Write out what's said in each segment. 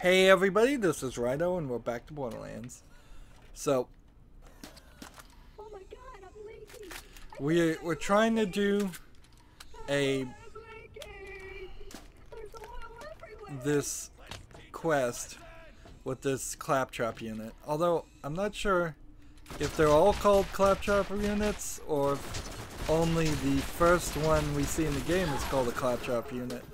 Hey everybody, this is Rydo and we're back to Borderlands. So, Oh my God, I'm leaking. we're trying to do I'm leaking. There's oil everywhere. this quest with this claptrap unit. Although, I'm not sure if they're all called claptrap units or if only the first one we see in the game is called a claptrap unit.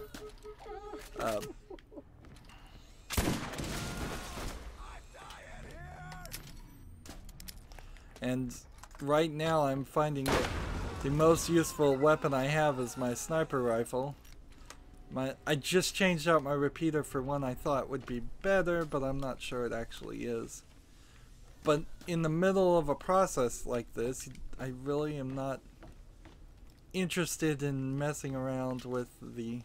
And right now I'm finding that the most useful weapon I have is my sniper rifle. I just changed out my repeater for one I thought would be better, but I'm not sure it actually is. But in the middle of a process like this, I really am not interested in messing around with the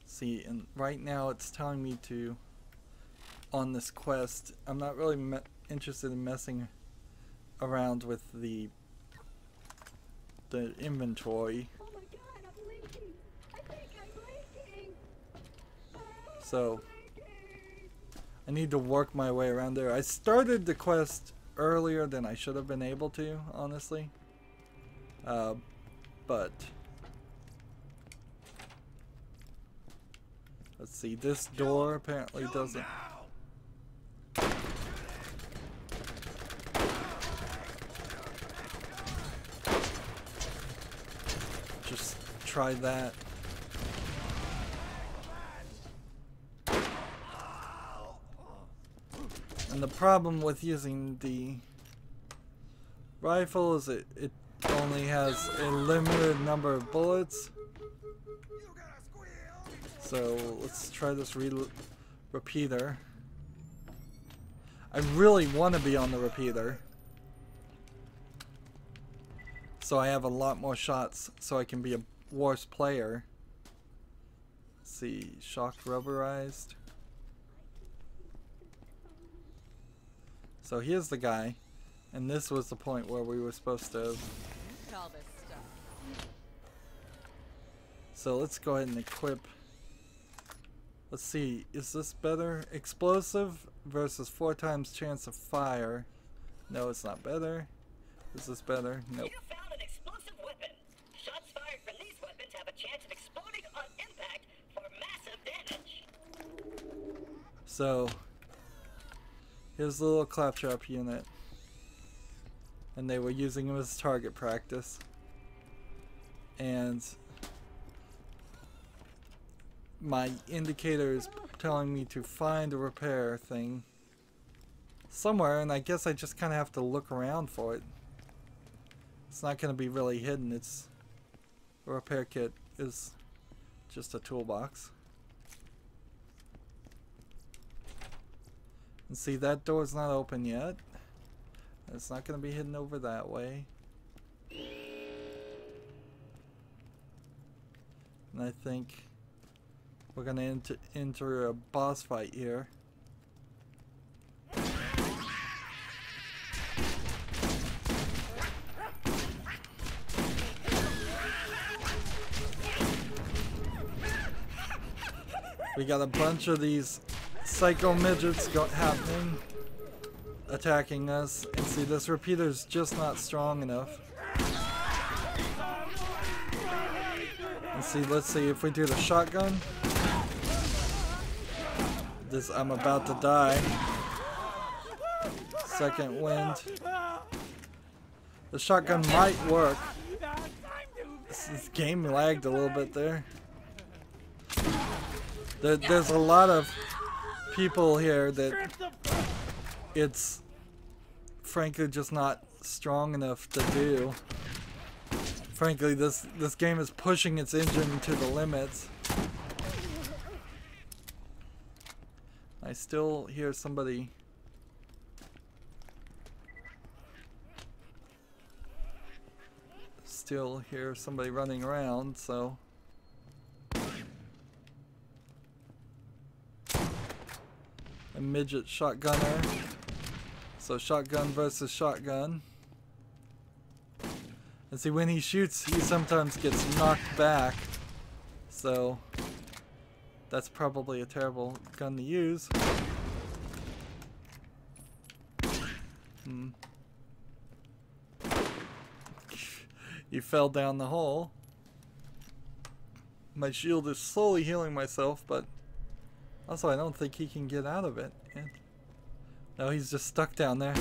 see, and right now it's telling me to, on this quest, I'm not really interested in messing around with the inventory. Oh my God, I'm leaking. I think I'm leaking. So I'm leaking. I need to work my way around there. I started the quest earlier than I should have been able to, honestly. But let's see, this door apparently doesn't. Just try that. And the problem with using the rifle is it only has a limited number of bullets. So let's try this repeater. I really want to be on the repeater, so I have a lot more shots so I can be a worse player. Let's see, shock rubberized. So here's the guy, and this was the point where we were supposed to. All this stuff. So let's go ahead and equip. Let's see, is this better? Explosive versus 4 times chance of fire. No, it's not better. Is this better? Nope. You found an explosive weapon. Shots fired from these weapons have a chance of exploding on impact for massive damage. So here's the little claptrap unit, and they were using him as target practice. And my indicator is telling me to find a repair thing somewhere, and I guess I just kind of have to look around for it. It's not going to be really hidden. It's a repair kit is just a toolbox. And see, that door's not open yet. It's not going to be hidden over that way. And I think we're going to enter a boss fight here. We got a bunch of these psycho midgets happening, attacking us. And see, this repeater's just not strong enough. And see, let's see if we do the shotgun. I'm about to die. Second wind. The shotgun might work. This game lagged a little bit there. There's a lot of people here that it's frankly just not strong enough to do. Frankly, this game is pushing its engine to the limits. I still hear somebody. Still hear somebody running around, so. A midget shotgunner. So shotgun versus shotgun. And see, when he shoots, he sometimes gets knocked back. So, that's probably a terrible gun to use. You fell down the hole. My shield is slowly healing myself, but also I don't think he can get out of it. Yeah. No, he's just stuck down there.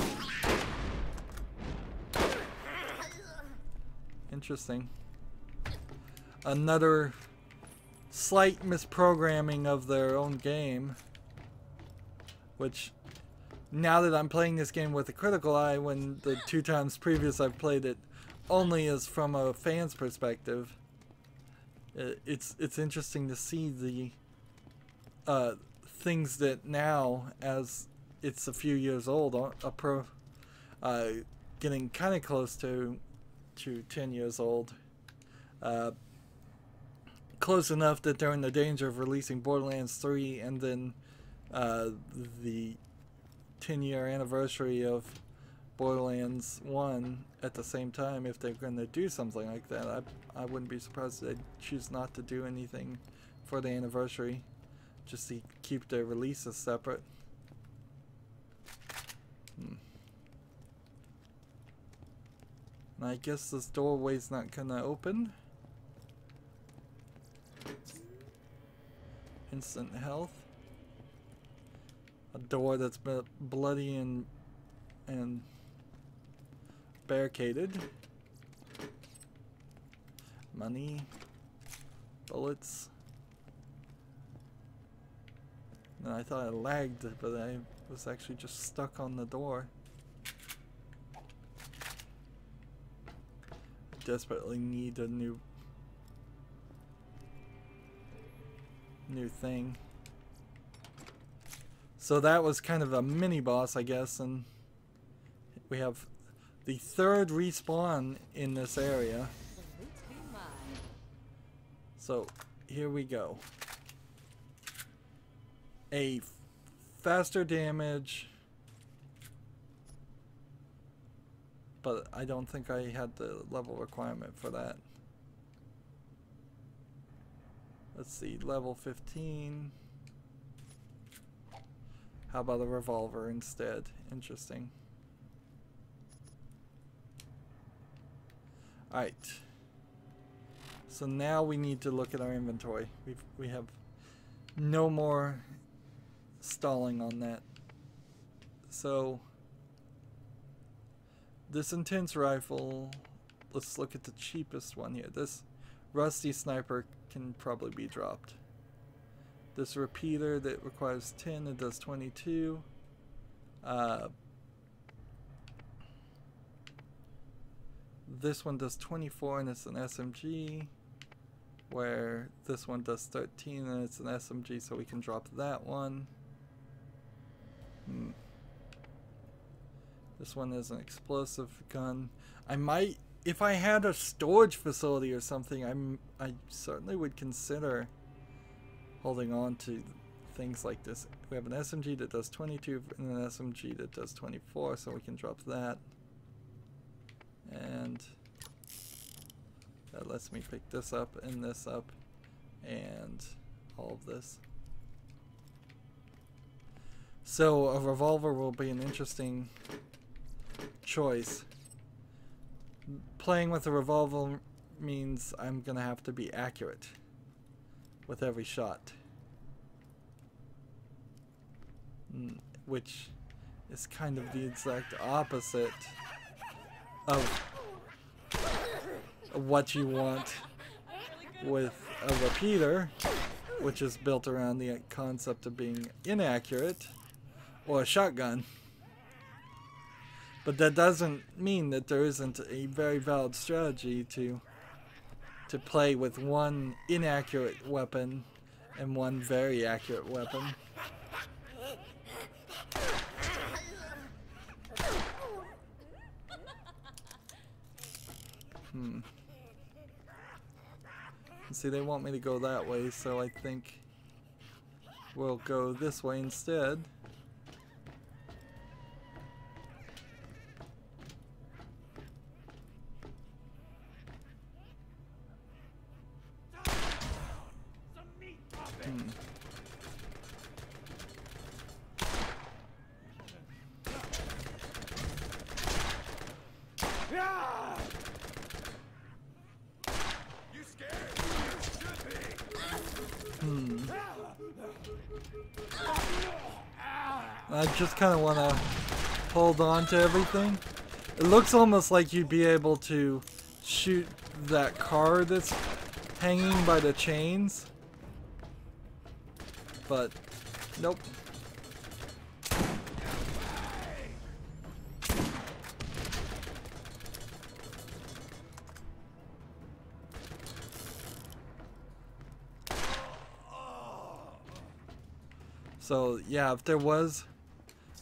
Interesting. Another slight misprogramming of their own game, which now that I'm playing this game with a critical eye, when the 2 times previous I've played it only is from a fan's perspective, it's interesting to see the things that now, as it's a few years old, getting kind of close to 10 years old, close enough that they're in the danger of releasing Borderlands 3 and then the 10-year anniversary of Borderlands 1 at the same time. If they're going to do something like that, I wouldn't be surprised if they choose not to do anything for the anniversary, just to keep their releases separate. I guess this doorway's not gonna open. Instant health. A door that's bloody and barricaded. Money. Bullets. And I thought I lagged, but I was actually just stuck on the door. Desperately need a new thing. So that was kind of a mini boss, I guess, and we have the 3rd respawn in this area. So here we go. A faster damage, but I don't think I had the level requirement for that. Let's see, level 15. How about a revolver instead? Interesting. Alright. So now we need to look at our inventory. We have no more stalling on that. So this intense rifle, let's look at the cheapest one here. This rusty sniper can probably be dropped. This repeater that requires 10, it does 22. This one does 24 and it's an SMG, where this one does 13 and it's an SMG, so we can drop that one. This one is an explosive gun. I might, if I had a storage facility or something, I certainly would consider holding on to things like this. We have an SMG that does 22 and an SMG that does 24, so we can drop that. And that lets me pick this up and all of this. So a revolver will be an interesting choice. Playing with a revolver means I'm gonna have to be accurate with every shot, which is kind of the exact opposite of what you want with a repeater, which is built around the concept of being inaccurate, or a shotgun. But that doesn't mean that there isn't a very valid strategy to play with one inaccurate weapon and one very accurate weapon. See, they want me to go that way, so I think we'll go this way instead. I just kind of want to hold on to everything. It looks almost like you'd be able to shoot that car that's hanging by the chains. But, nope. So, yeah, if there was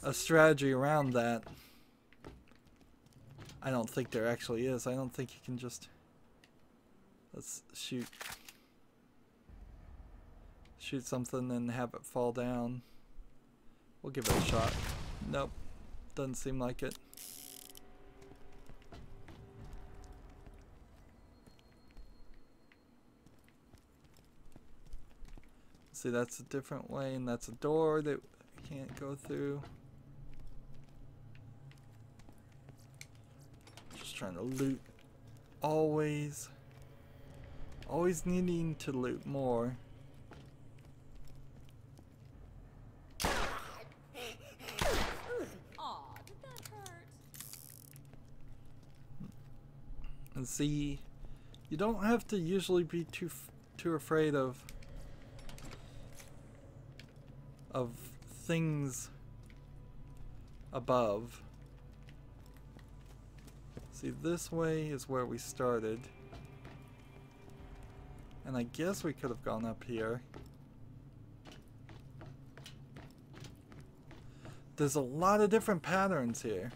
a strategy around that, I don't think there actually is. I don't think you can just... Let's shoot something and have it fall down. We'll give it a shot. Nope. Doesn't seem like it. See, that's a different way, and that's a door that I can't go through. Just trying to loot. Always needing to loot more. Aw, did that hurt? And see, you don't have to usually be too afraid of things above. See, this way is where we started. And I guess we could have gone up here. There's a lot of different patterns here.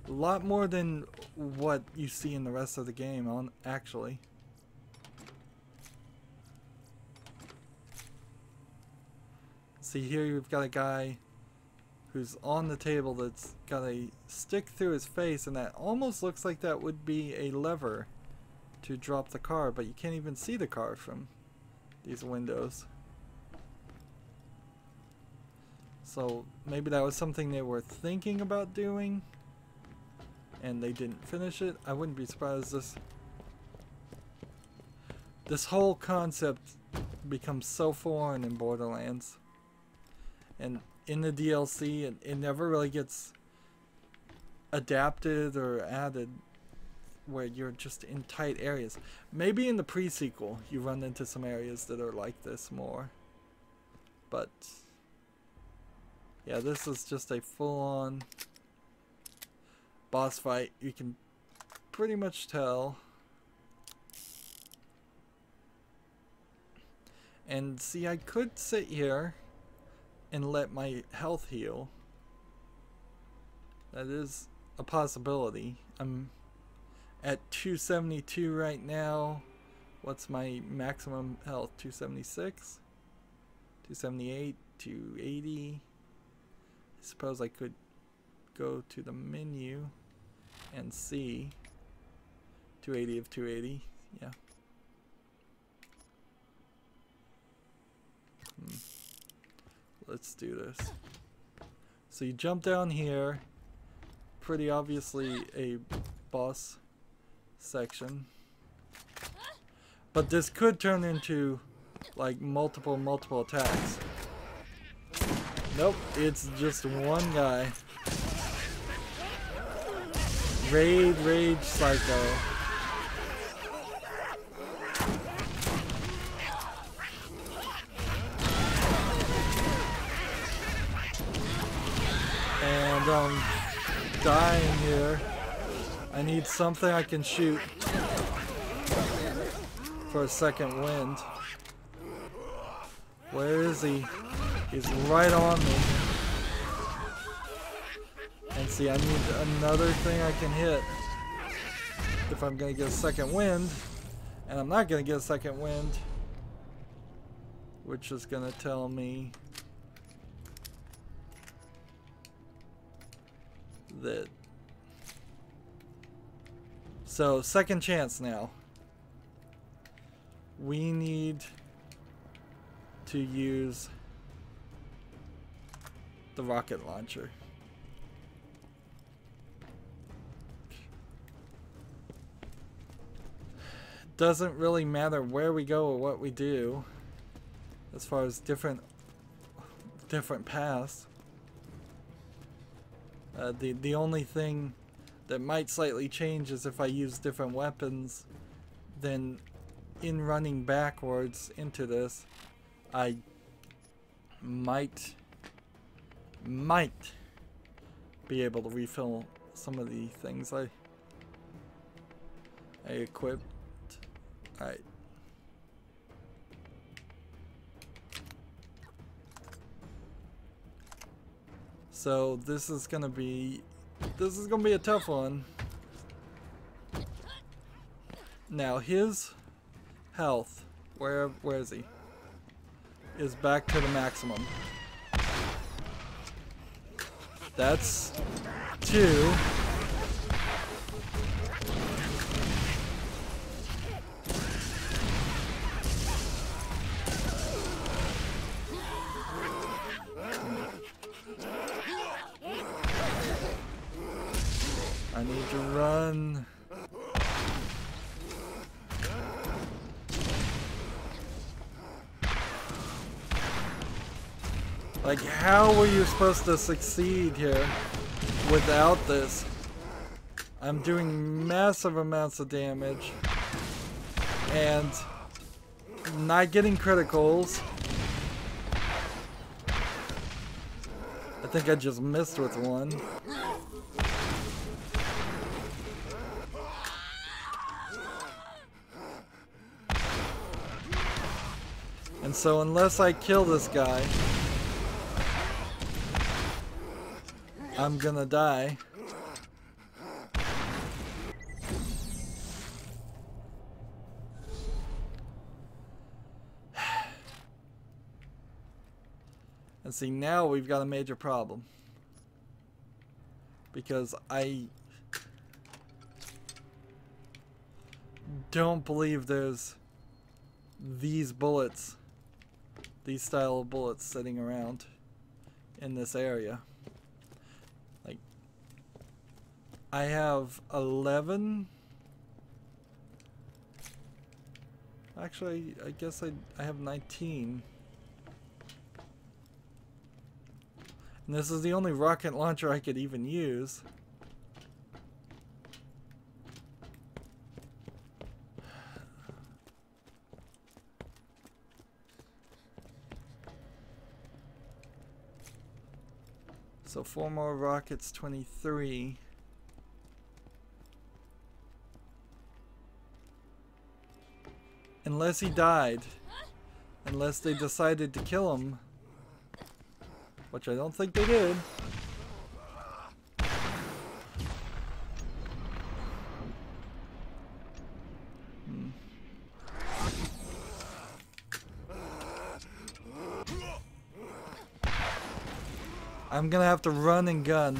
A lot more than what you see in the rest of the game, actually. See, here you've got a guy who's on the table that's got a stick through his face, and that almost looks like that would be a lever to drop the car, but you can't even see the car from these windows. So maybe that was something they were thinking about doing and they didn't finish it. I wouldn't be surprised this whole concept becomes so foreign in Borderlands. And in the DLC, it never really gets adapted or added where you're just in tight areas. Maybe in the pre-sequel you run into some areas that are like this more. But yeah, this is just a full-on boss fight. You can pretty much tell. And see, I could sit here and let my health heal. That is a possibility. I'm at 272 right now. What's my maximum health? 276? 278? 280? I suppose I could go to the menu and see. 280 of 280. Yeah. Let's do this. So you jump down here. Pretty obviously a boss section. But this could turn into like multiple attacks. Nope, it's just one guy. Rage Psycho. And I'm dying here. I need something I can shoot for a second wind. Where is he? He's right on me. And see, I need another thing I can hit if I'm gonna get a second wind. And I'm not gonna get a second wind, which is gonna tell me that. So, second chance now. We need to use the rocket launcher. Doesn't really matter where we go or what we do as far as different paths. The only thing that might slightly change is if I use different weapons. Then in running backwards into this, I might be able to refill some of the things I equipped. Alright. So this is gonna be a tough one. Now his health, where is he? Is back to the maximum. That's 2. I need to run. Like, how were you supposed to succeed here without this? I'm doing massive amounts of damage and not getting criticals. I think I just missed with one. And so unless I kill this guy, I'm gonna die. And see, now we've got a major problem. Because I don't believe there's these bullets, these style of bullets sitting around in this area. Like, I have 11. Actually, I guess I have 19. And this is the only rocket launcher I could even use. So 4 more rockets, 23. Unless he died. Unless they decided to kill him. Which I don't think they did. I'm gonna have to run and gun.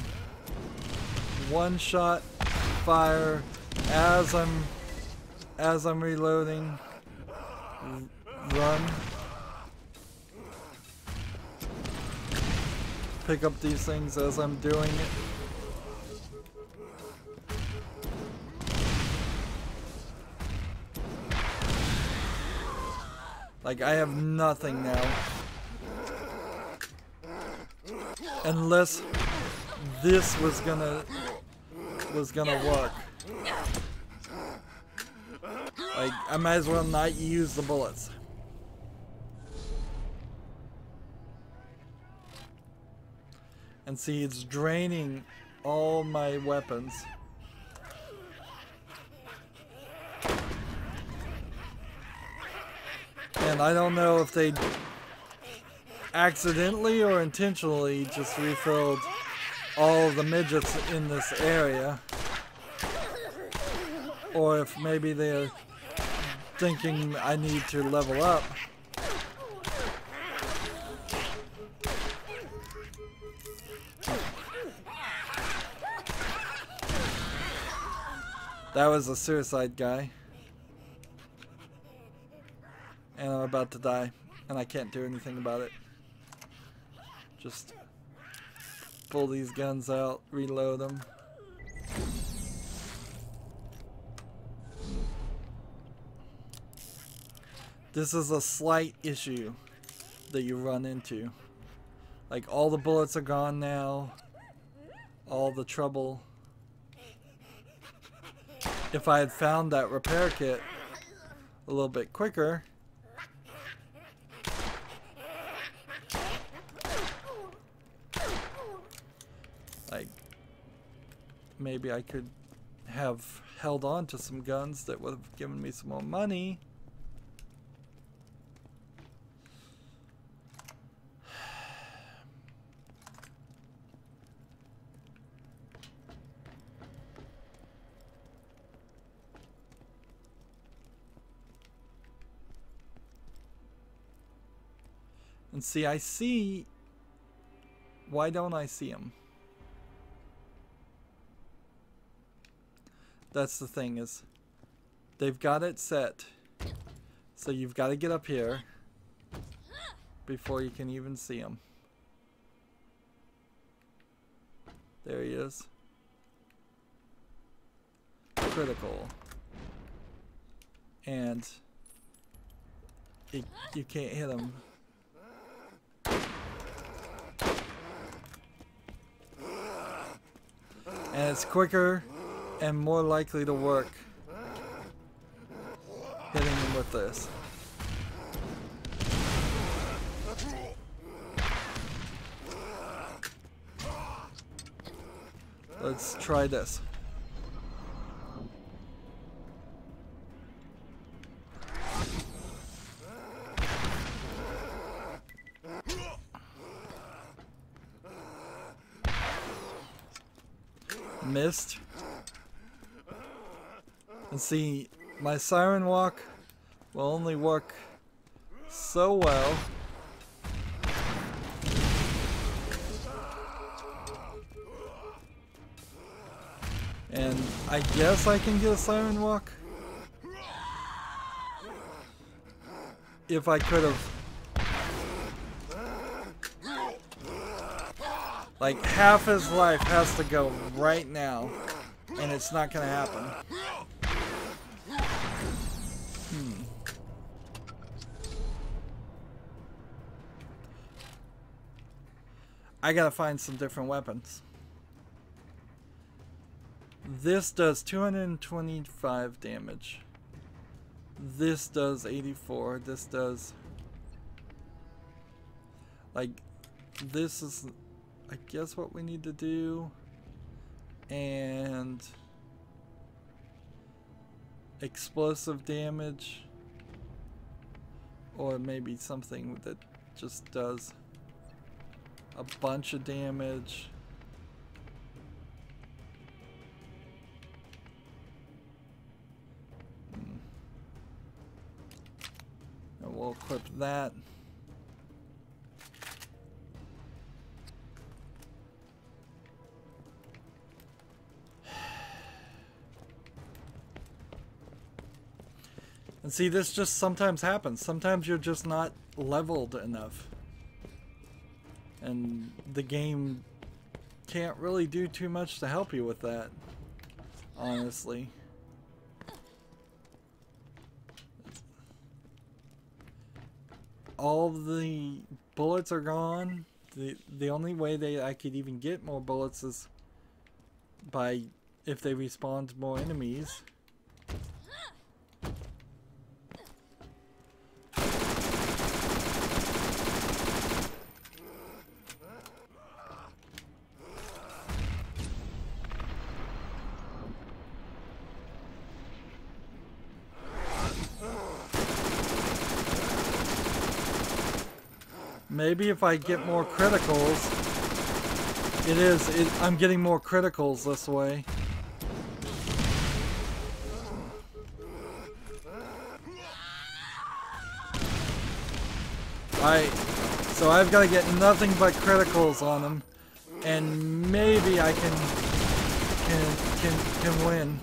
One shot fire as I'm reloading. Run. Pick up these things as I'm doing it. Like, I have nothing now. Unless this was gonna work. Like, I might as well not use the bullets. And see, it's draining all my weapons. And I don't know if they accidentally or intentionally just refilled all of the midgets in this area. Or if maybe they're thinking I need to level up. That was a suicide guy. And I'm about to die. And I can't do anything about it. Just pull these guns out, reload them. This is a slight issue that you run into. Like, all the bullets are gone now. all the trouble if I had found that repair kit a little bit quicker. Like, maybe I could have held on to some guns that would have given me some more money. And see, why don't I see him? That's the thing, is they've got it set. So you've got to get up here before you can even see him. There he is. Critical. And you can't hit him. And it's quicker and more likely to work hitting him with this. Let's try this. Missed. And see, my siren walk will only work so well. And I guess I can get a siren walk if I could have. Like, half his life has to go right now, and it's not gonna happen. I gotta find some different weapons. This does 225 damage. This does 84. This does... Like, this is... I guess what we need to do. And... explosive damage. Or maybe something that just does a bunch of damage. And we'll equip that. And see, this just sometimes happens. Sometimes you're just not leveled enough. And the game can't really do too much to help you with that, honestly. All the bullets are gone. The only way I could even get more bullets is by if they respawned more enemies. Maybe if I get more criticals, I'm getting more criticals this way. So I've got to get nothing but criticals on them, and maybe I can win.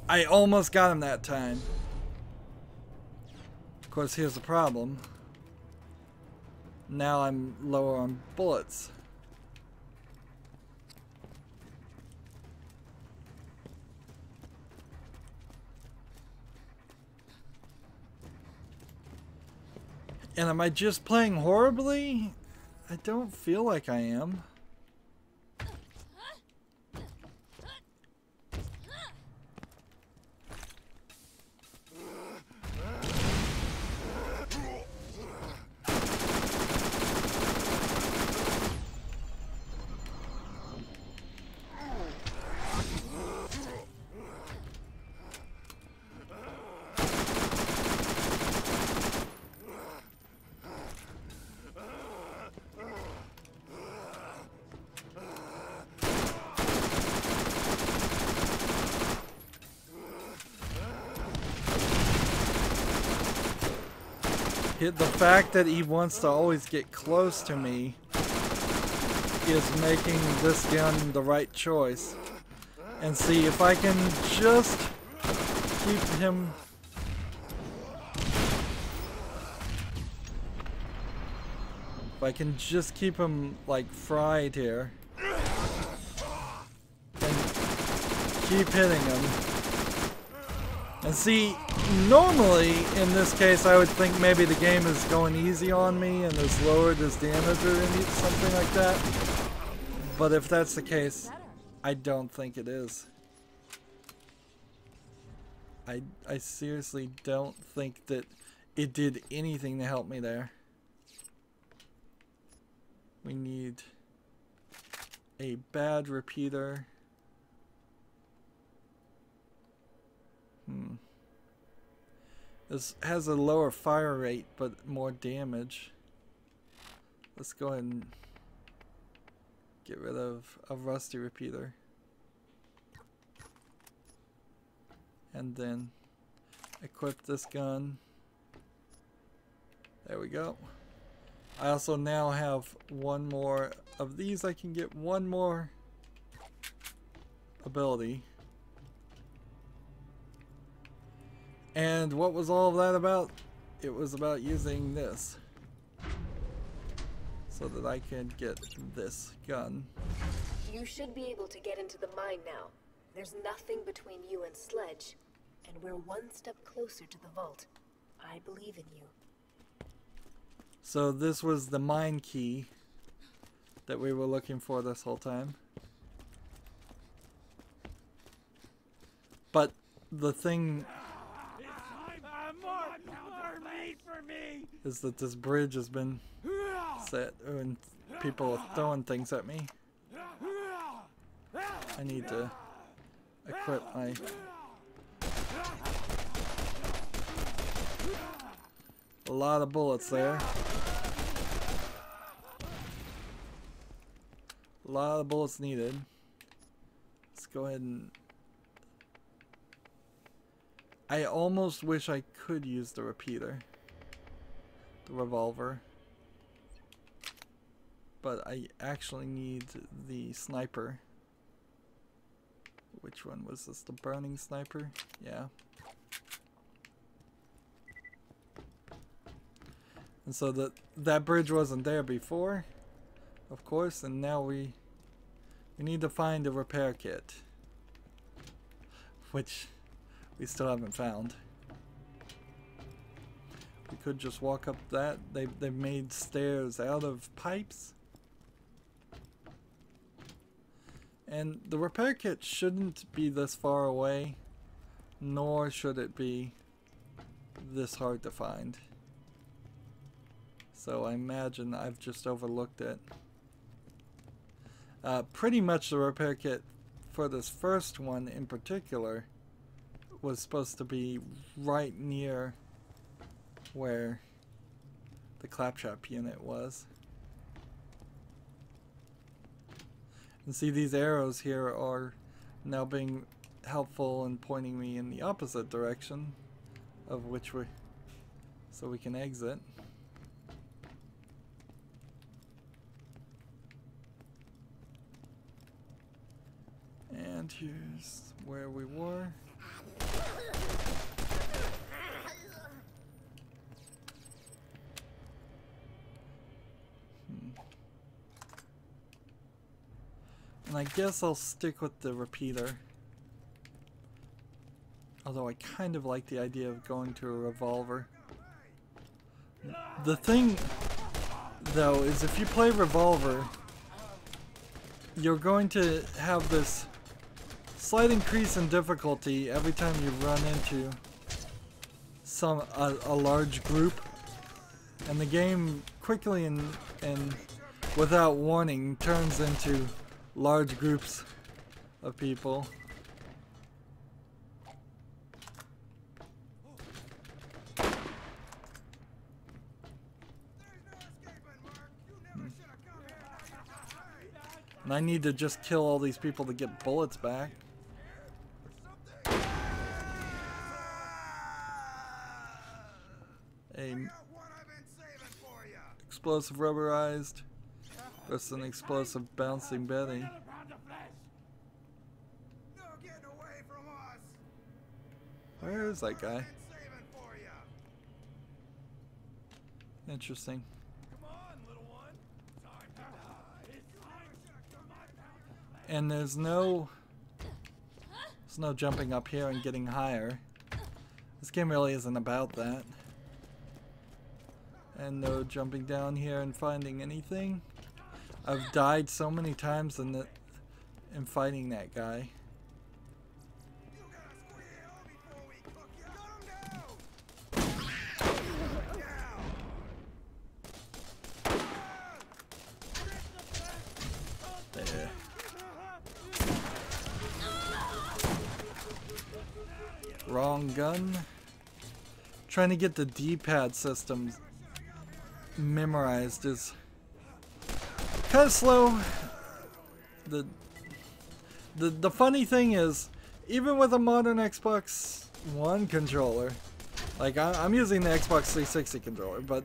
I almost got him that time. Of course, here's the problem. Now I'm lower on bullets. And am I just playing horribly? I don't feel like I am. The fact that he wants to always get close to me is making this gun the right choice. And see, if I can just keep him... If I can just keep him, like, fried here. And keep hitting him. And see, normally, in this case, I would think maybe the game is going easy on me and has lowered his damage or something like that. But if that's the case, I don't think it is. I seriously don't think that it did anything to help me there. We need a bad repeater. This has a lower fire rate, but more damage. Let's go ahead and get rid of a rusty repeater. And then equip this gun. There we go. I also now have one more of these. I can get one more ability. And what was all of that about? It was about using this so that I can get this gun. You should be able to get into the mine now. There's nothing between you and Sledge, and we're one step closer to the vault. I believe in you. So this was the mine key that we were looking for this whole time. But the thing is that this bridge has been set and people are throwing things at me. I need to equip my... A lot of bullets there. A lot of bullets needed. Let's go ahead and... I almost wish I could use the repeater. The revolver. But I actually need the sniper. Which one was this? The burning sniper? Yeah. And so that bridge wasn't there before, of course, and now we need to find a repair kit, which we still haven't found. We could just walk up that. They've made stairs out of pipes. And the repair kit shouldn't be this far away, nor should it be this hard to find. So I imagine I've just overlooked it. Pretty much the repair kit for this first one in particular was supposed to be right near where the claptrap unit was. And see, these arrows here are now being helpful and pointing me in the opposite direction of which way, so we can exit. And here's where we were. And I guess I'll stick with the repeater. Although I kind of like the idea of going to a revolver. The thing though, is if you play Revolver, you're going to have this slight increase in difficulty every time you run into a large group, and the game quickly and without warning turns into large groups of people. And I need to just kill all these people to get bullets back. Explosive rubberized versus an explosive bouncing Betty. Where is that guy? Interesting. And there's no jumping up here and getting higher. This game really isn't about that. And no jumping down here and finding anything. I've died so many times in fighting that guy. There. Wrong gun. Trying to get the D-pad systems memorized is kind of slow. The funny thing is, even with a modern Xbox One controller, like I'm using the Xbox 360 controller, but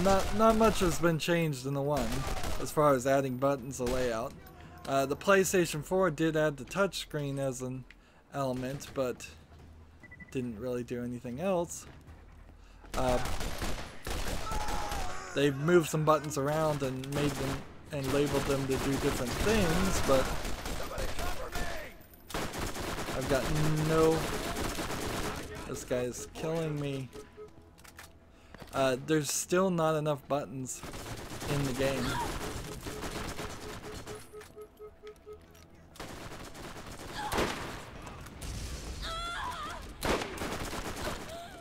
not much has been changed in the One as far as adding buttons to layout. The PlayStation 4 did add the touchscreen as an element, but didn't really do anything else. They've moved some buttons around and made them and labeled them to do different things, but I've got no... This guy's killing me. There's still not enough buttons in the game.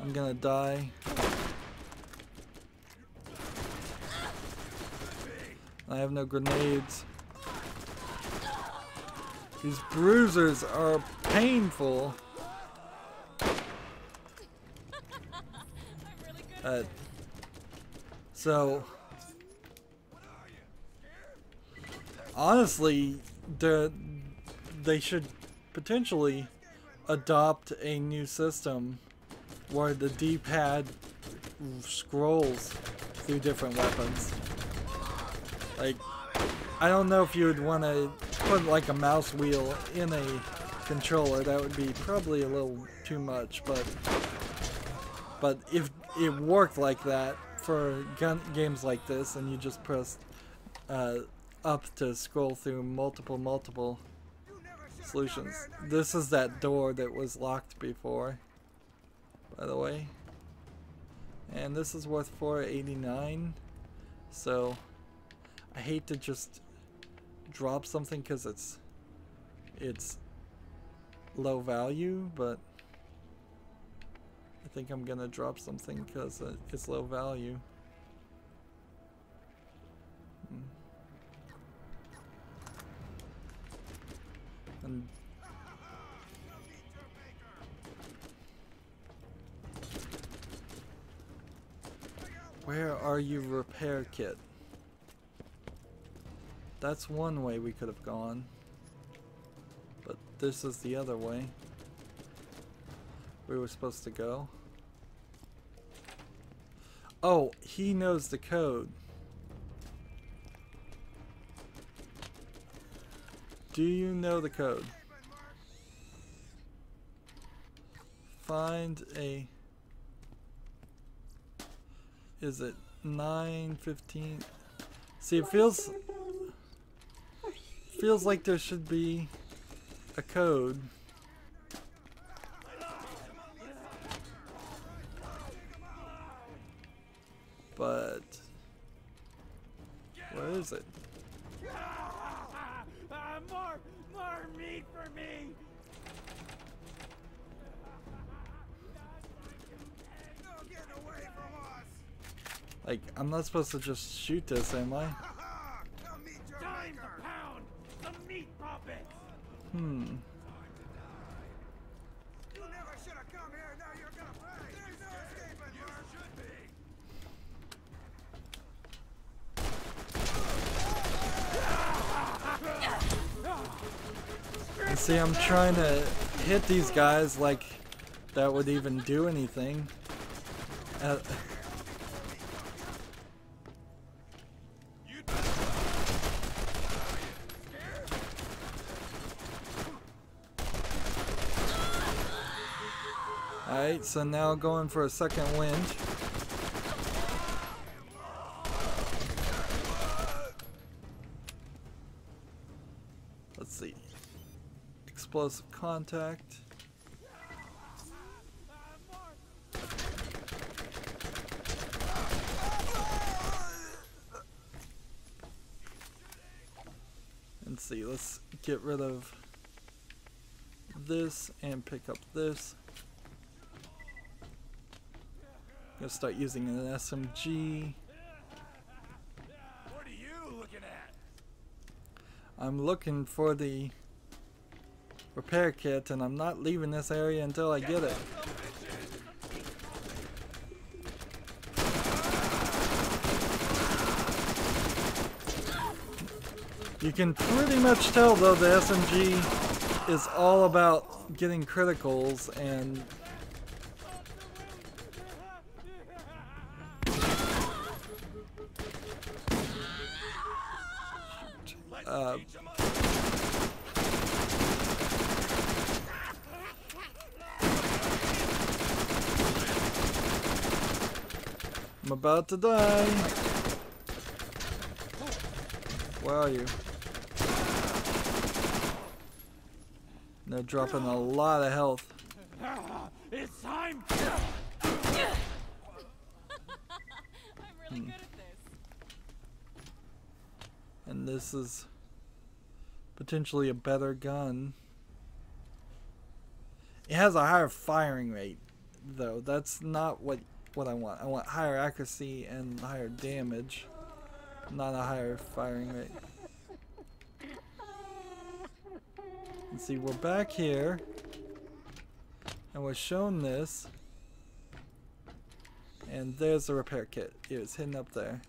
I'm gonna die. I have no grenades. These bruisers are painful. So honestly, they should potentially adopt a new system where the D-pad scrolls through different weapons. Like, I don't know if you would want to put like a mouse wheel in a controller. That would be probably a little too much, but if it worked like that for games like this, and you just press up to scroll through multiple solutions. This is that door that was locked before, by the way. And this is worth $4.89, so I hate to just drop something because it's low value, but I think I'm gonna drop something because it's low value. And where are you, repair kit? That's one way we could have gone, but this is the other way we were supposed to go. Oh, he knows the code. Do you know the code? Find a... Is it 9:15? See, it feels like there should be a code. But Where is it? More meat for me! No getting away from us! Like, I'm not supposed to just shoot this, am I? Time to pound some meat puppets! Hmm. You never should have come here, now you're gonna pay! There's no escaping, you should be! You see, I'm trying to hit these guys like that would even do anything. Alright, so now going for a second wind. Let's see. Explosive contact. Let's see, let's get rid of this and pick up this. Gonna start using an SMG. What are you looking at? I'm looking for the repair kit and I'm not leaving this area until I get it. You can pretty much tell though the SMG is all about getting criticals and I'm about to die. Where are you? They're dropping a lot of health. It's time! I'm really good at this. And this is potentially a better gun. It has a higher firing rate, though. That's not what I want. I want higher accuracy and higher damage, not a higher firing rate. Let's see, we're back here, and we're shown this, and there's the repair kit. It was hidden up there.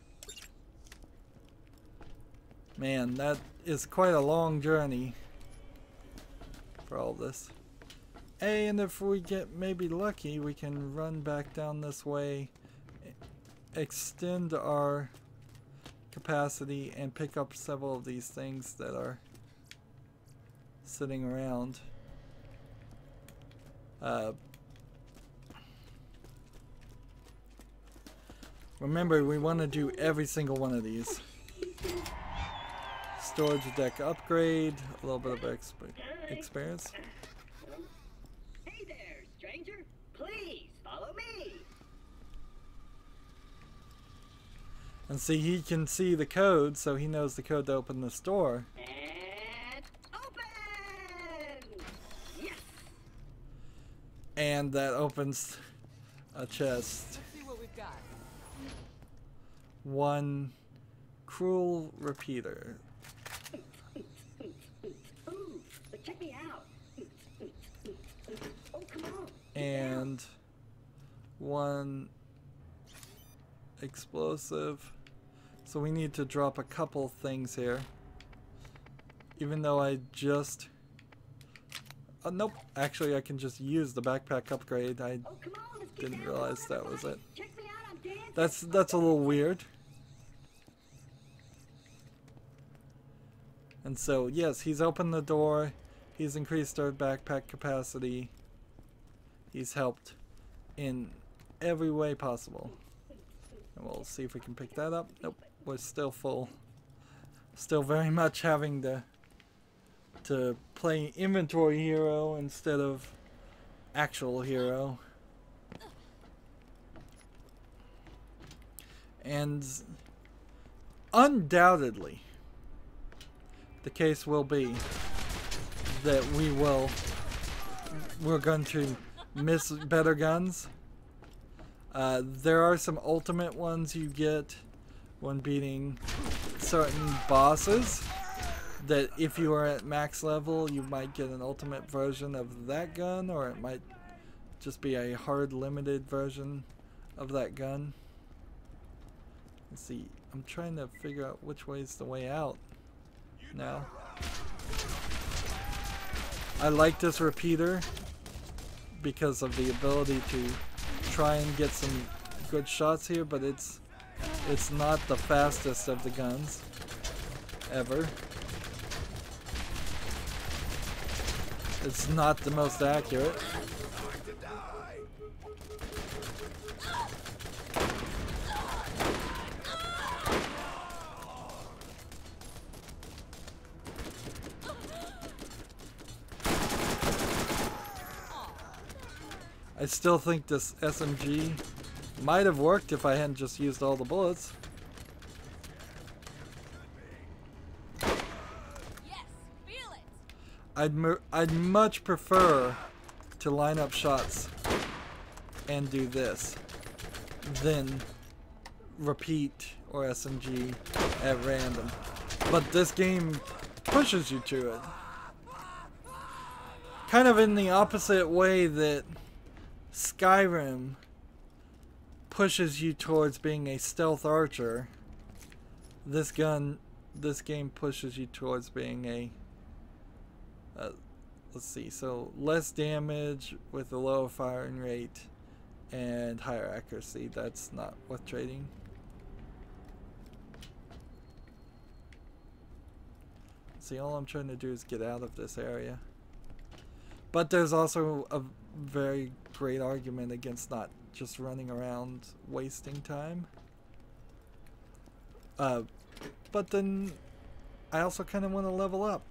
Man, that is quite a long journey for all this. Hey, and if we get maybe lucky, we can run back down this way, extend our capacity, and pick up several of these things that are sitting around. Remember, we want to do every single one of these. Storage deck upgrade, a little bit of experience. Hey there, stranger. Please follow me. And see, he can see the code, so he knows the code to open the store. And open! Yes! And that opens a chest. Let's see what we've got. One cruel repeater. Ooh, but check me out. Oh, come on. And one explosive. So we need to drop a couple things here. Even though I just... nope. Actually, I can just use the backpack upgrade. I Oh, come on, let's get didn't down realize on that the was bike. it. Check me out, I'm dancing. That's a little weird. And so, yes, he's opened the door. He's increased our backpack capacity. He's helped in every way possible. And we'll see if we can pick that up. Nope, we're still full. Still very much having to play inventory hero instead of actual hero. And undoubtedly, the case will be that we're going to miss better guns. There are some ultimate ones you get when beating certain bosses that if you are at max level you might get an ultimate version of that gun, or it might just be a hard limited version of that gun. Let's see, I'm trying to figure out which way is the way out now. I like this repeater because of the ability to try and get some good shots here, but it's not the fastest of the guns ever. It's not the most accurate. I still think this SMG might have worked if I hadn't just used all the bullets. Yes, feel it. I'd much prefer to line up shots and do this than repeat or SMG at random. But this game pushes you to it. Kind of in the opposite way that Skyrim pushes you towards being a stealth archer. This game pushes you towards being a let's see, so less damage with a lower firing rate and higher accuracy. That's not worth trading. See, all I'm trying to do is get out of this area. But there's also a very great argument against not just running around wasting time. But then I also kind of want to level up.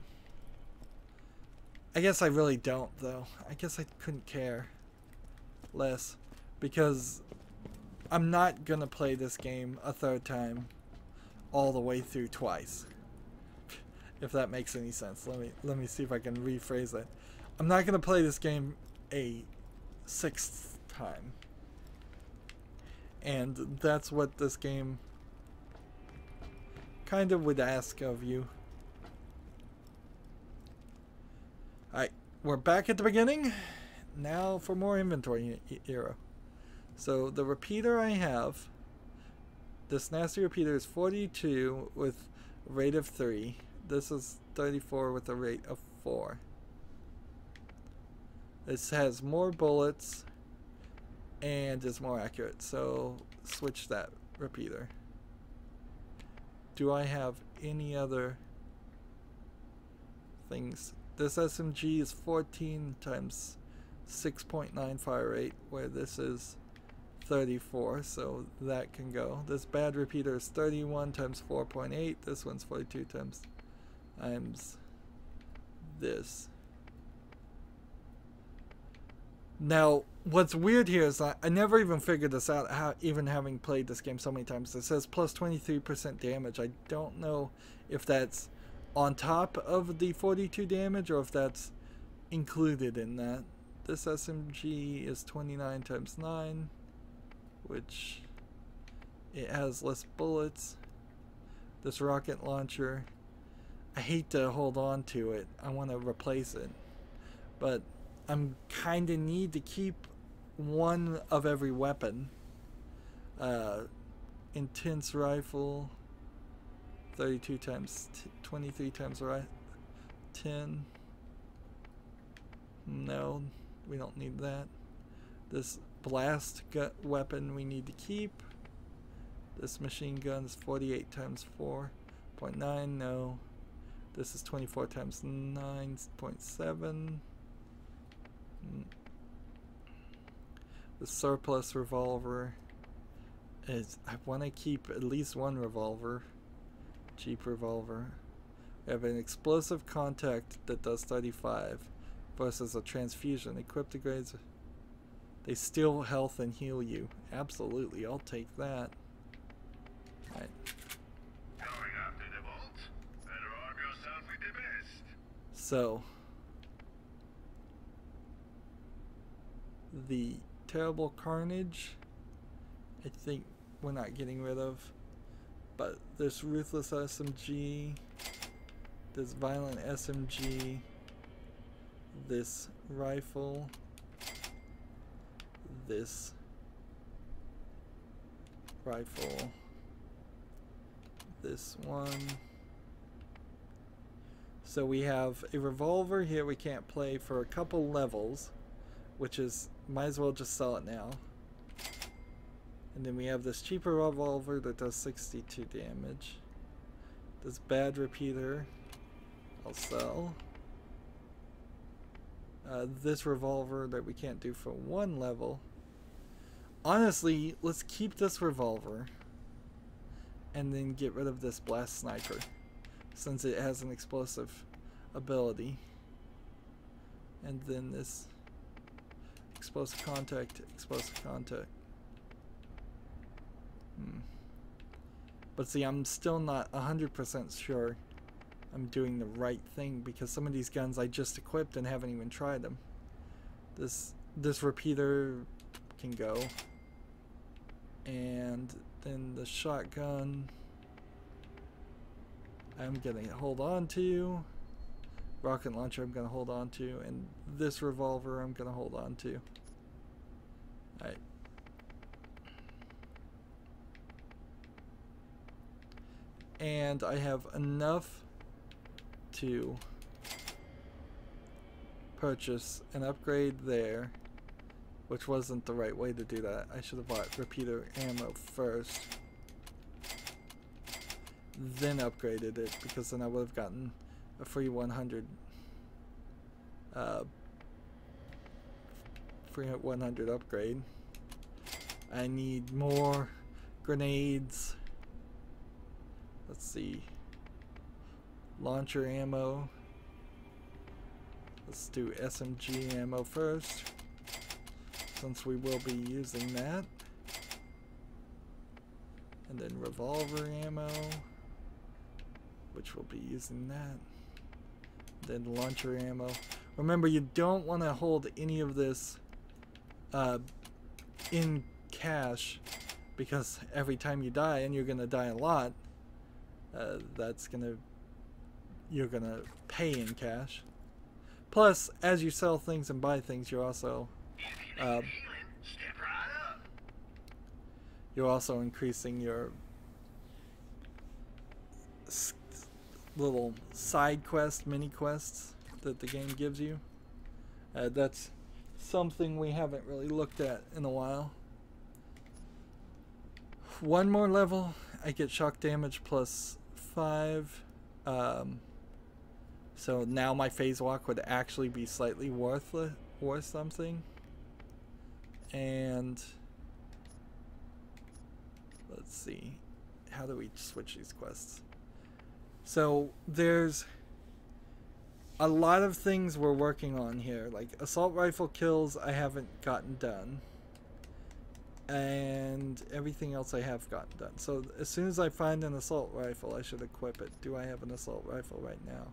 I guess I really don't, though. I guess I couldn't care less, because I'm not gonna play this game a third time all the way through twice. If that makes any sense. Let me see if I can rephrase that. I'm not gonna play this game a sixth time. And that's what this game kind of would ask of you. Alright, we're back at the beginning. Now for more inventory era. So the repeater I have, this nasty repeater, is 42 with a rate of 3. This is 34 with a rate of 4. This has more bullets and is more accurate, so switch that repeater. Do I have any other things? This SMG is 14 times 6.9 fire rate, where this is 34, so that can go. This bad repeater is 31 times 4.8. This one's 42 times this. Now, what's weird here is I never even figured this out, even having played this game so many times. It says plus 23% damage. I don't know if that's on top of the 42 damage or if that's included in that. This SMG is 29 times 9, which it has less bullets. This rocket launcher, I hate to hold on to it. I want to replace it, but I'm kind of need to keep one of every weapon. Intense rifle, 32 times 23 times 10. No, we don't need that. This blast weapon we need to keep. This machine gun is 48 times 4.9. No. This is 24 times 9.7. The surplus revolver is, I want to keep at least one revolver. Cheap revolver. We have an explosive contact that does 35 versus a transfusion. Equipped upgrades, they steal health and heal you. Absolutely, I'll take that. Alright. So the terrible carnage, I think we're not getting rid of, but this ruthless SMG, this violent SMG, this rifle, this rifle, this one. So we have a revolver here we can't play for a couple levels, which is, might as well just sell it now. And then we have this cheaper revolver that does 62 damage. This bad repeater, I'll sell. This revolver that we can't do for one level. Honestly, let's keep this revolver and then get rid of this blast sniper, since it has an explosive ability. And then this explosive contact, explosive contact. But see, I'm still not 100% sure I'm doing the right thing, because some of these guns I just equipped and haven't even tried them. This repeater can go. And then the shotgun I'm gonna hold on to. Rocket launcher I'm gonna hold on to. And this revolver I'm gonna hold on to. Alright. And I have enough to purchase an upgrade there, which wasn't the right way to do that. I should have bought repeater ammo first, then upgraded it, because then I would have gotten a free 100 upgrade. I need more grenades. Let's see. Launcher ammo. Let's do SMG ammo first, since we will be using that. And then revolver ammo, which we'll be using that. Then launcher ammo. Remember, you don't want to hold any of this in cash, because every time you die, and you're gonna die a lot, you're gonna pay in cash. Plus, as you sell things and buy things, you're also increasing your little side quest, mini quests that the game gives you. That's something we haven't really looked at in a while. One more level, I get shock damage plus 5. So now my phase walk would actually be slightly worth something. And let's see, how do we switch these quests? So there's a lot of things we're working on here, like assault rifle kills I haven't gotten done, and everything else I have gotten done. So as soon as I find an assault rifle, I should equip it. Do I have an assault rifle right now?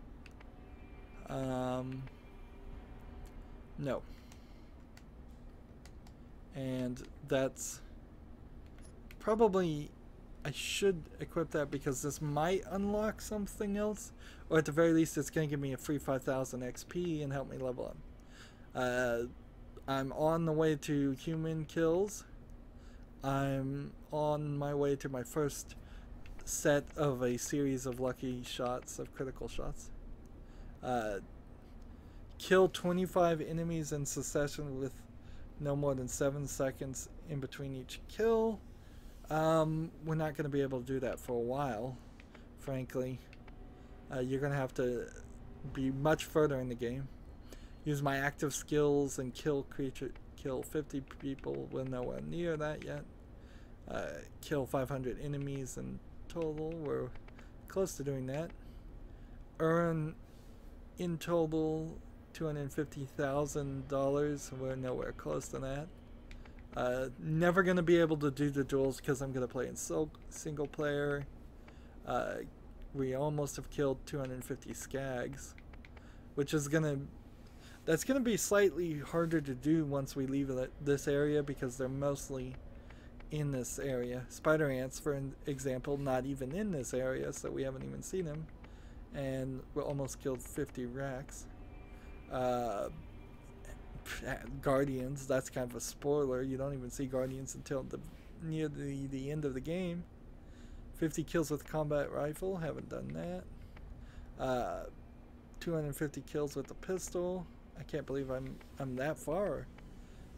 No. And that's probably, I should equip that, because this might unlock something else, or at the very least it's going to give me a free 5,000 XP and help me level up. I'm on the way to human kills. I'm on my way to my first set of a series of lucky shots, of critical shots. Kill 25 enemies in succession with no more than 7 seconds in between each kill. We're not going to be able to do that for a while, frankly. You're going to have to be much further in the game. Use my active skills and kill 50 people. We're nowhere near that yet. Kill 500 enemies in total. We're close to doing that. Earn in total $250,000. We're nowhere close to that. Never going to be able to do the duels because I'm going to play in single player. We almost have killed 250 skags, which is that's gonna be slightly harder to do once we leave this area because they're mostly in this area. Spider ants, for example, not even in this area, so we haven't even seen them, and we almost killed 50 racks. Guardians, that's kind of a spoiler. You don't even see Guardians until near the end of the game. 50 kills with combat rifle, haven't done that. 250 kills with the pistol. I can't believe I'm that far.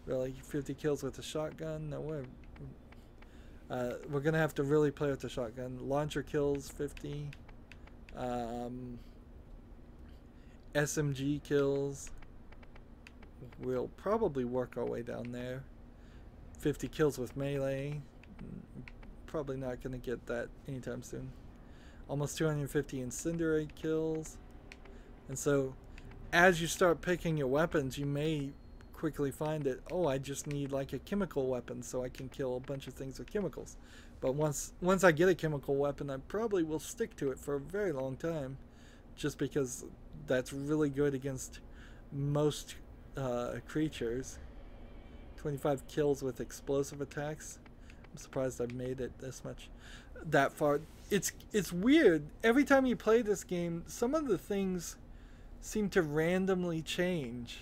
Really, 50 kills with the shotgun. No way. We're gonna have to really play with the shotgun. Launcher kills 50. SMG kills. We'll probably work our way down there. 50 kills with melee. Probably not gonna get that anytime soon. Almost 250 incendiary kills. And so as you start picking your weapons, you may quickly find that, oh, I just need like a chemical weapon so I can kill a bunch of things with chemicals. But once I get a chemical weapon, I probably will stick to it for a very long time, just because that's really good against most creatures. 25 kills with explosive attacks. I'm surprised I've made it that far. It's weird. Every time you play this game, some of the things seem to randomly change.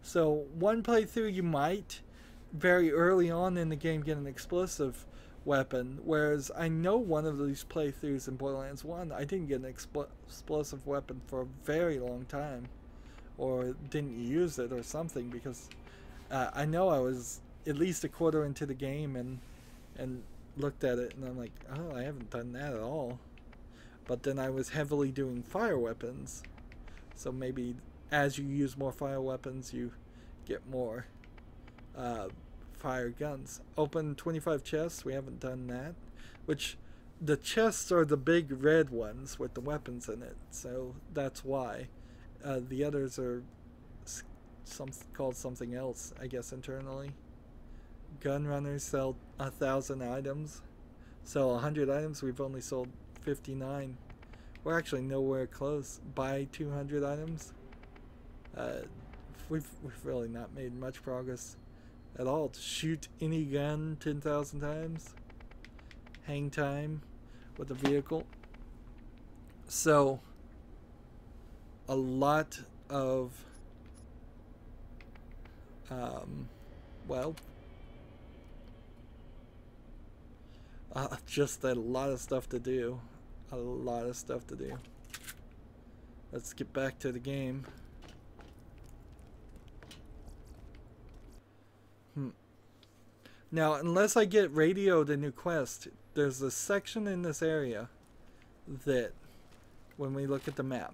So one playthrough you might very early on in the game get an explosive weapon, whereas I know one of these playthroughs in Borderlands 1 I didn't get an explosive weapon for a very long time, or didn't use it or something, because I know I was at least a quarter into the game and looked at it and I'm like, oh, I haven't done that at all. But then I was heavily doing fire weapons, so maybe as you use more fire weapons you get more fire guns. Open 25 chests, we haven't done that, which the chests are the big red ones with the weapons in it, so that's why. The others are called something else, I guess, internally. Gun runners sell 1,000 items. Sell 100 items, we've only sold 59. We're actually nowhere close. Buy 200 items. We've really not made much progress at all. To shoot any gun 10,000 times. Hang time with a vehicle. So a lot of just a lot of stuff to do. A lot of stuff to do. Let's get back to the game. Now, unless I get radioed a new quest, there's a section in this area that, when we look at the map,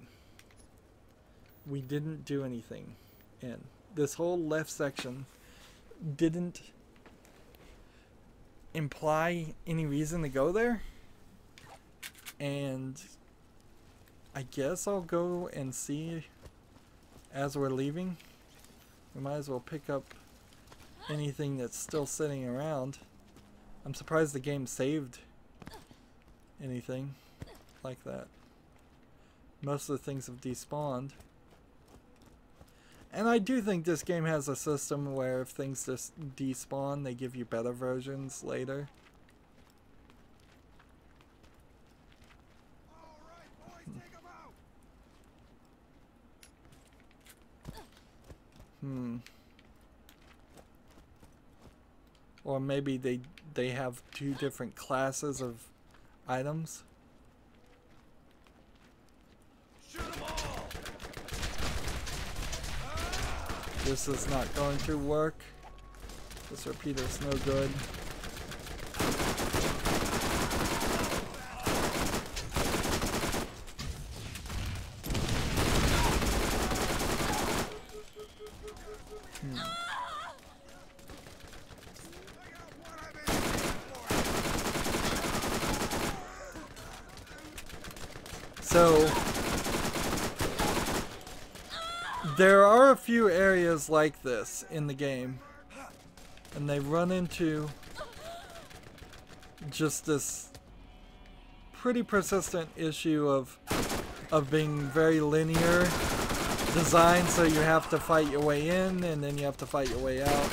we didn't do anything in. This whole left section didn't imply any reason to go there, and I guess I'll go and see as we're leaving. We might as well pick up anything that's still sitting around. I'm surprised the game saved anything like that. Most of the things have despawned. And I do think this game has a system where if things just despawn, they give you better versions later. All right, boys, take 'em out. Or maybe they have two different classes of items. Shoot 'em all. This is not going to work. This repeater's no good. So there are a few areas like this in the game, and they run into just this pretty persistent issue of being very linear designed so you have to fight your way in and then you have to fight your way out.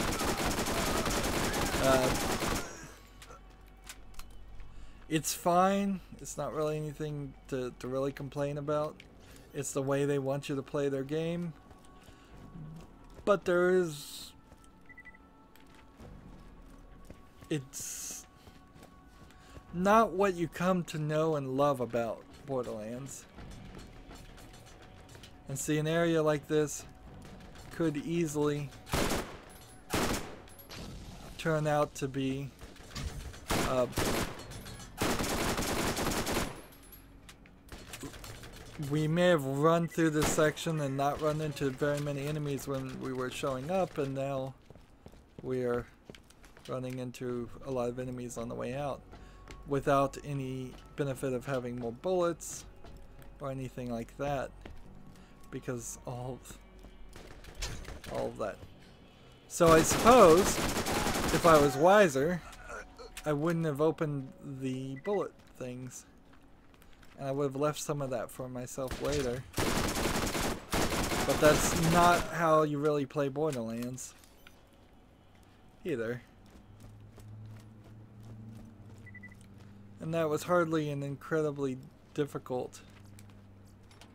It's fine. It's not really anything to really complain about. It's the way they want you to play their game. But there is... It's not what you come to know and love about Borderlands. And see, an area like this could easily turn out to be we may have run through this section and not run into very many enemies when we were showing up, and now we are running into a lot of enemies on the way out without any benefit of having more bullets or anything like that, because all of that. So I suppose if I was wiser, I wouldn't have opened the bullet things, and I would have left some of that for myself later. But that's not how you really play Borderlands either. And that was hardly an incredibly difficult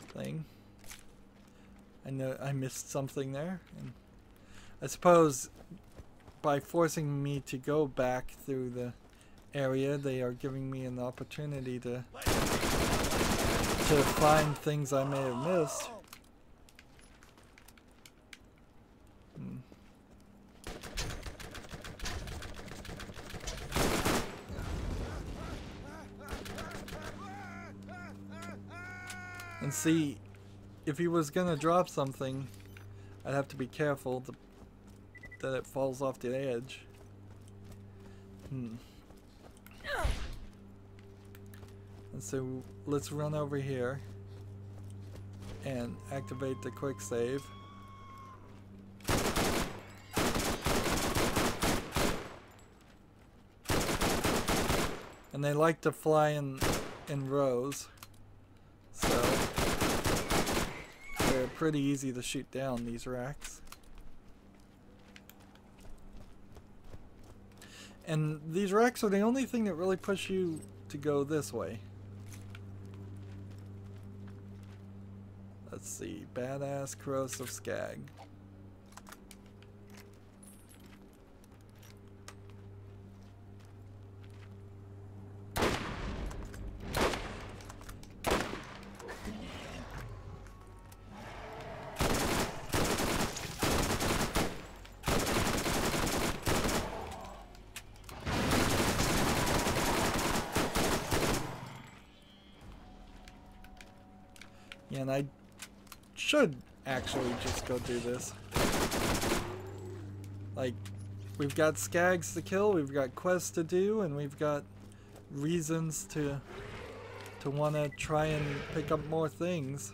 thing. I know I missed something there, and I suppose by forcing me to go back through the area, they are giving me an opportunity to find things I may have missed. And see, if he was gonna drop something, I'd have to be careful that it falls off the edge. And so let's run over here and activate the quick save. And they like to fly in rows, so they're pretty easy to shoot down, these racks. And these racks are the only thing that really push you to go this way. Let's see, badass corrosive skag. Yeah, and I should actually just go do this. Like, we've got skags to kill, we've got quests to do, and we've got reasons to want to try and pick up more things.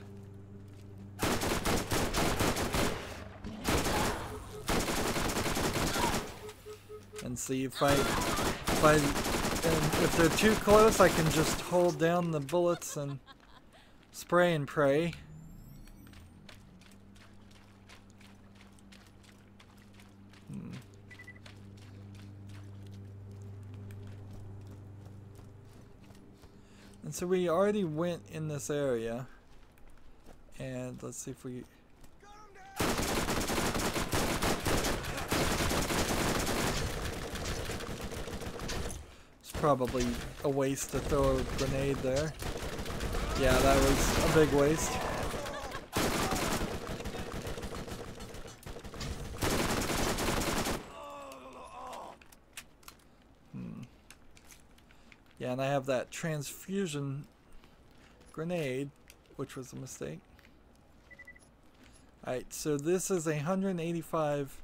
And see if if they're too close, I can just hold down the bullets and spray and pray. And so we already went in this area, and let's see if we... It's probably a waste to throw a grenade there. Yeah, that was a big waste. Yeah, and I have that transfusion grenade, which was a mistake. Alright, so this is a 185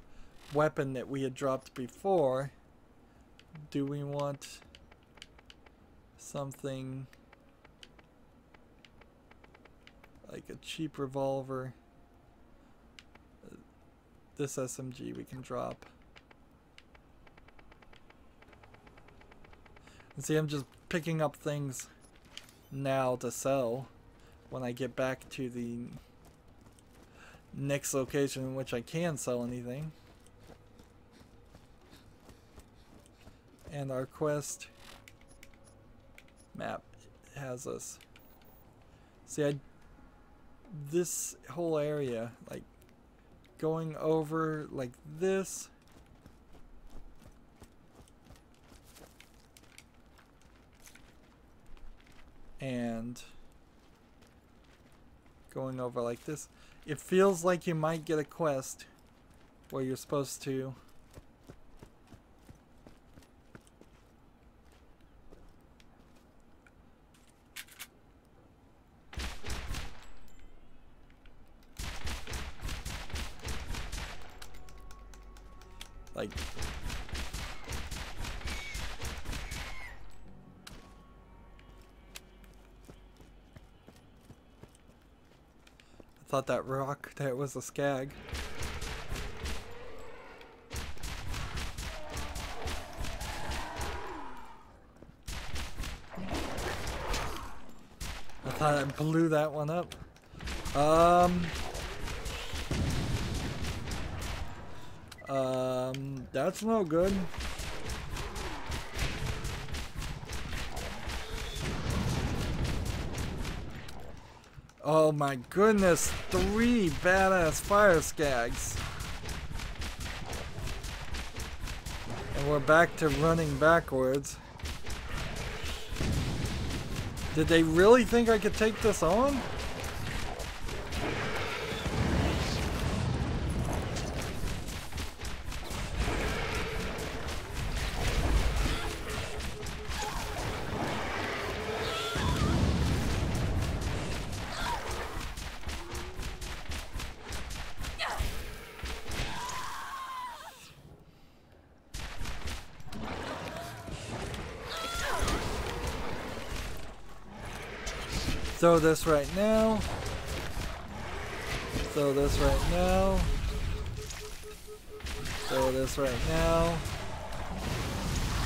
weapon that we had dropped before. Do we want something like a cheap revolver? This SMG we can drop. And see, I'm just picking up things now to sell when I get back to the next location in which I can sell anything. And our quest map has us. See, this whole area, like going over like this. And going over like this. It feels like you might get a quest where you're supposed to like thought that rock there was a skag. I thought I blew that one up. That's no good. Oh my goodness, 3 badass fire skags. And we're back to running backwards. Did they really think I could take this on? Throw this right now. Throw this right now. Throw this right now.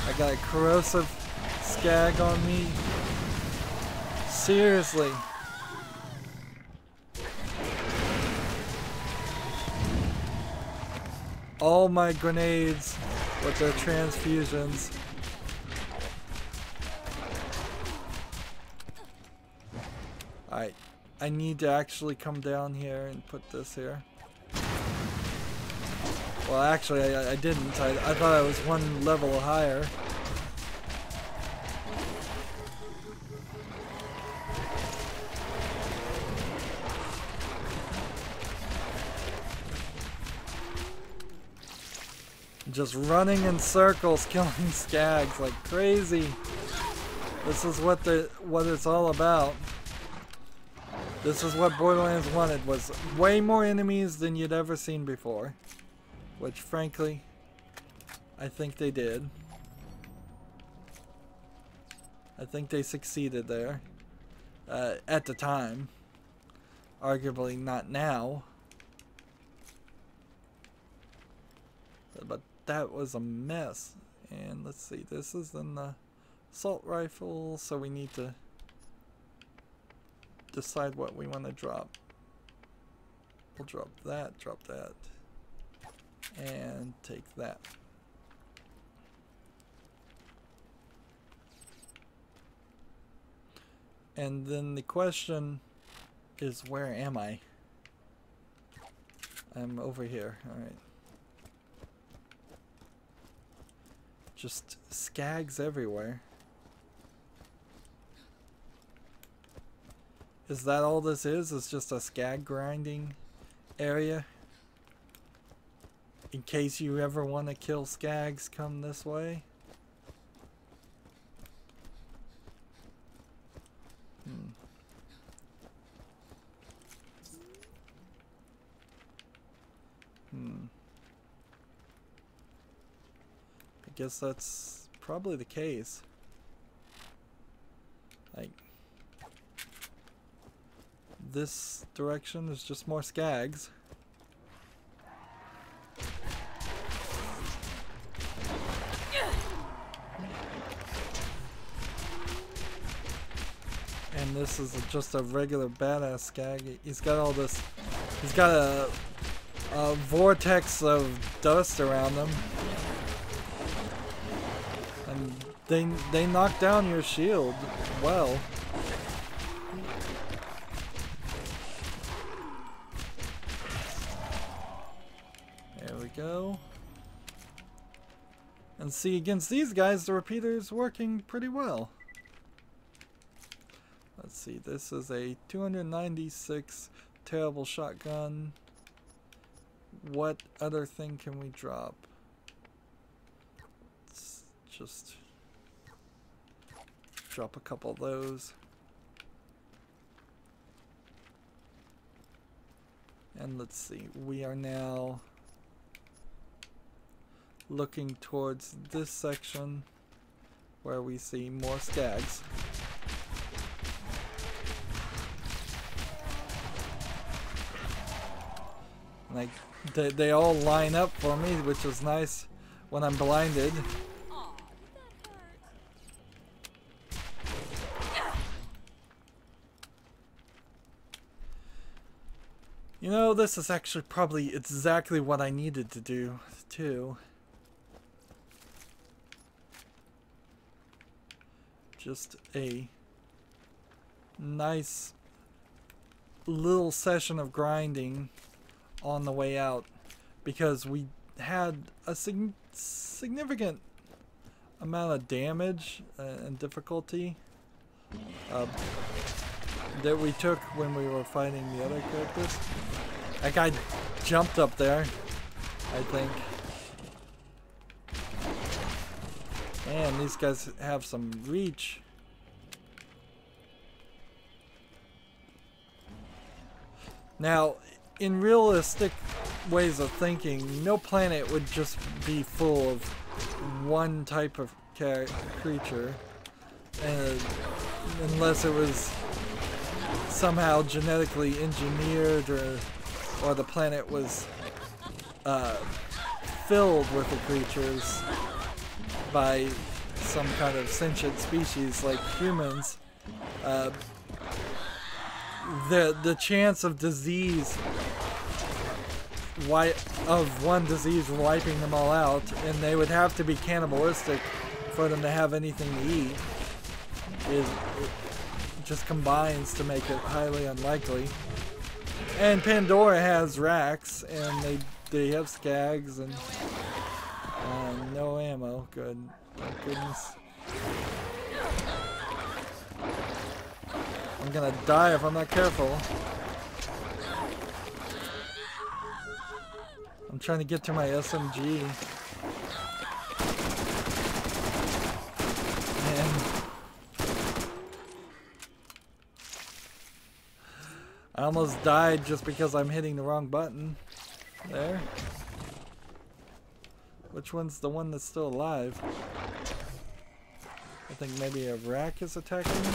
I got a corrosive skag on me. Seriously. All my grenades with their transfusions. Alright, I need to actually come down here and put this here. Well, actually, I didn't. I thought I was one level higher. Just running in circles, killing skags like crazy. This is what it's all about. This is what Borderlands wanted, was way more enemies than you'd ever seen before. Which, frankly, I think they did. I think they succeeded there. At the time. Arguably not now. But that was a mess. And let's see, this is in the assault rifle, so we need to decide what we want to drop. We'll drop that, and take that. And then the question is, where am I? I'm over here, alright. Just skags everywhere. Is that all this is? It's just a skag grinding area? In case you ever want to kill skags, come this way? I guess that's probably the case. Like, this direction is just more skags. And this is just a regular badass skag. He's got all this He's got a vortex of dust around them. And they knock down your shield well. There we go. And see, against these guys, the repeater's working pretty well. Let's see, this is a 296 terrible shotgun. What other thing can we drop? Let's just drop a couple of those. And let's see, we are now looking towards this section where we see more skags. Like they all line up for me, which is nice when I'm blinded. Aw, did that hurt? You know, this is actually probably exactly what I needed to do too. Just a nice little session of grinding on the way out, because we had a significant amount of damage and difficulty that we took when we were fighting the other characters. That guy jumped up there, I think. Man, these guys have some reach. Now, in realistic ways of thinking, no planet would just be full of one type of creature, unless it was somehow genetically engineered, or the planet was filled with the creatures by some kind of sentient species like humans. The chance of disease, of one disease wiping them all out, and they would have to be cannibalistic for them to have anything to eat, it just combines to make it highly unlikely. And Pandora has racks, and they have skags, and no ammo. Good. Thank goodness. I'm gonna die if I'm not careful. I'm trying to get to my SMG. And I almost died just because I'm hitting the wrong button. There. Which one's the one that's still alive? I think maybe a rack is attacking me.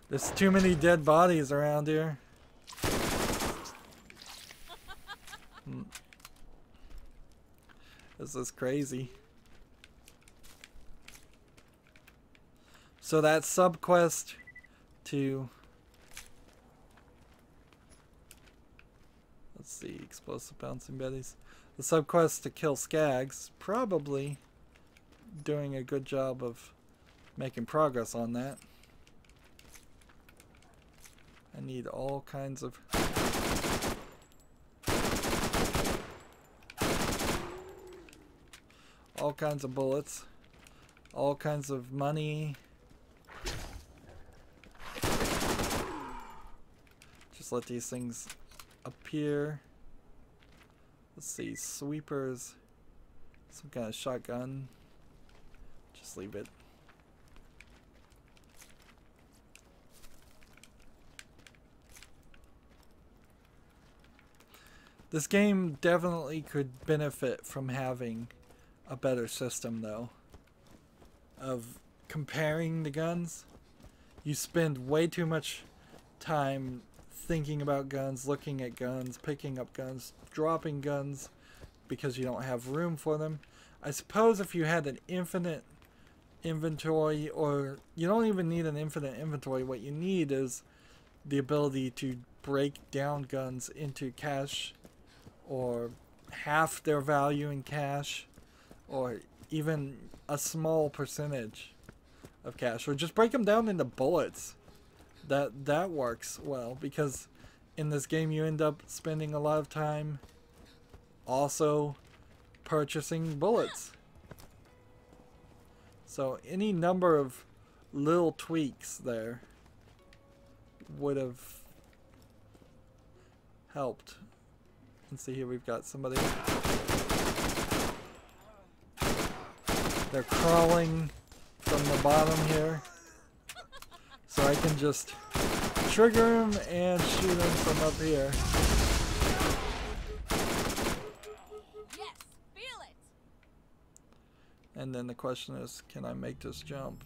There's too many dead bodies around here. This is crazy. So that subquest to... Let's see, explosive bouncing betties. The subquest to kill skags, probably doing a good job of making progress on that. I need all kinds of... all kinds of bullets. All kinds of money. Just let these things appear. Let's see, sweepers. Some kind of shotgun. Just leave it. This game definitely could benefit from having a better system, though, of comparing the guns. You spend way too much time thinking about guns, looking at guns, picking up guns, dropping guns because you don't have room for them. I suppose if you had an infinite inventory, or you don't even need an infinite inventory, what you need is the ability to break down guns into cash, or half their value in cash, or even a small percentage of cash, or just break them down into bullets. That works well, because in this game you end up spending a lot of time also purchasing bullets. So any number of little tweaks there would have helped. Let's see here, we've got somebody. They're crawling from the bottom here. So I can just trigger them and shoot them from up here. Yes, feel it. And then the question is, can I make this jump?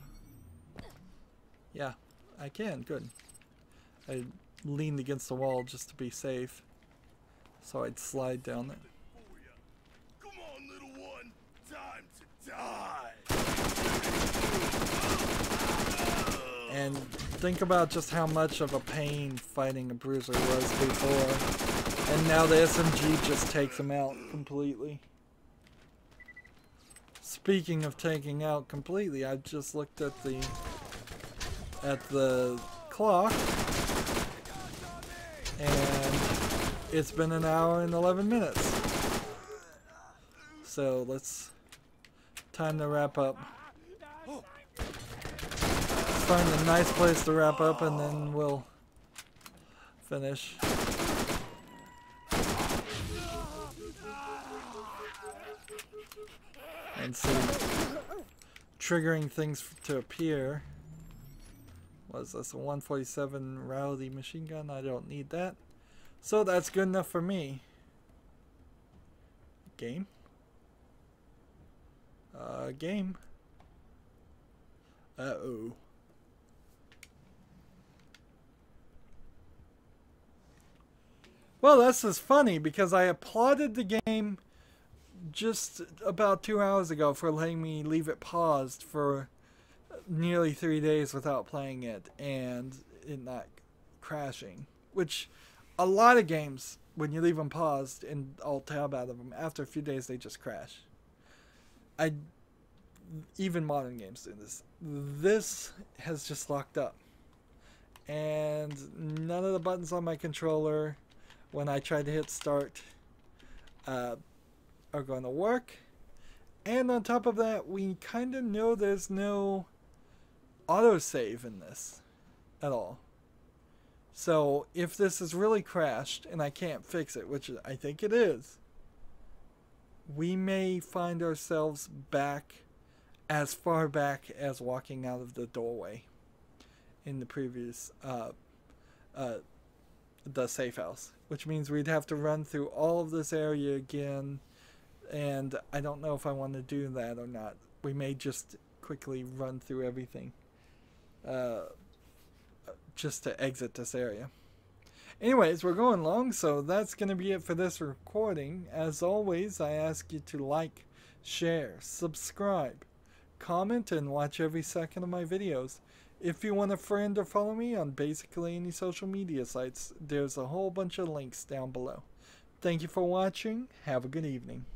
Yeah, I can. Good. I leaned against the wall just to be safe, so I'd slide down it. Come on, little one. Time to die. And think about just how much of a pain fighting a bruiser was before, and now the SMG just takes him out completely. Speaking of taking out completely, I just looked at the clock, and it's been an hour and 11 minutes. So let's time to wrap up. Find a nice place to wrap up, and then we'll finish. And see, triggering things to appear. Was this a 147 rowdy machine gun? I don't need that. So that's good enough for me. Game? Game. Uh-oh. Well, this is funny because I applauded the game just about 2 hours ago for letting me leave it paused for nearly 3 days without playing it and it not crashing. Which, a lot of games, when you leave them paused and alt tab out of them, after a few days they just crash. Even modern games do this. This has just locked up. And none of the buttons on my controller, when I try to hit start, are going to work. And on top of that, we kind of know there's no autosave in this at all. So if this is really crashed and I can't fix it, which I think it is, we may find ourselves back as far back as walking out of the doorway in the previous the safe house, which means we'd have to run through all of this area again, and I don't know if I want to do that or not. We may just quickly run through everything just to exit this area. Anyways, we're going long, so that's going to be it for this recording. As always, I ask you to like, share, subscribe, comment, and watch every second of my videos. If you want a friend or follow me on basically any social media sites, there's a whole bunch of links down below. Thank you for watching. Have a good evening.